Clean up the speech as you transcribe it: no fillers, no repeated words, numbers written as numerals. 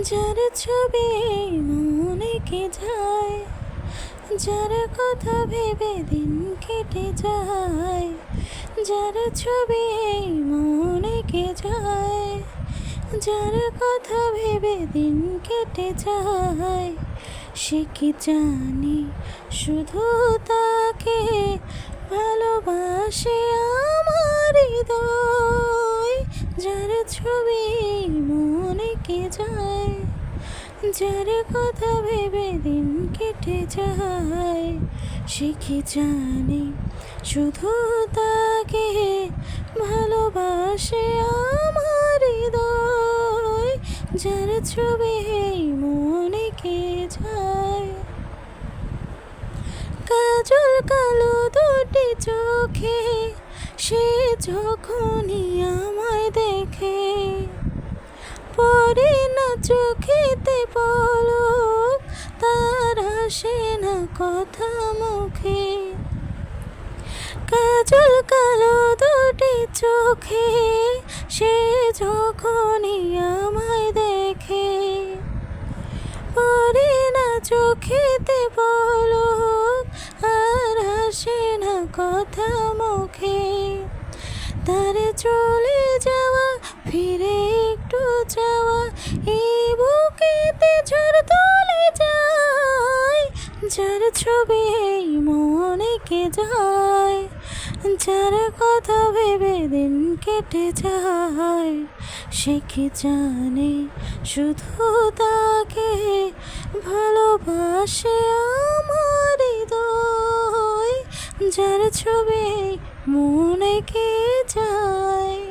যার ছবি মনে কে যায়, যার কথা ভেবে দিন কেটে যায়, যার ছবি মনে কে যায়, যার কথা ভেবে দিন কেটে যায়, সে কি জানি শুধু তাকে ভালোবাসে আমার হৃদয়। যার ছবি মনে কে যায়, যার কথা ভেবে দিন কেটে যায়, সে কি জানি শুধু তাকে ভালোবাসে আমার হৃদয়। যার ছবি মনে কে যায়। কাজল কালো দুটি চোখে সে যখনই আমায় দেখে, পড়ে না চোখেতে পলক, তার আসে না কথা মুখে। কাজল কালো দুটি চোখে সে যখনই আমায় দেখে, পড়ে না চোখেতে পলক, আর আসে না কথা মুখে। তার চলে যাওয়া, ফিরে একটু যাওয়া, এই বুকেতে ঝড় তুলে যায়। যার ছবি মনে কে যায়, যার কথা ভেবে দিন কেটে যায়, সে কি জানে শুধু তাকে ভালোবাসে আমার হৃদয়। যার ছবি মনে কে যায়।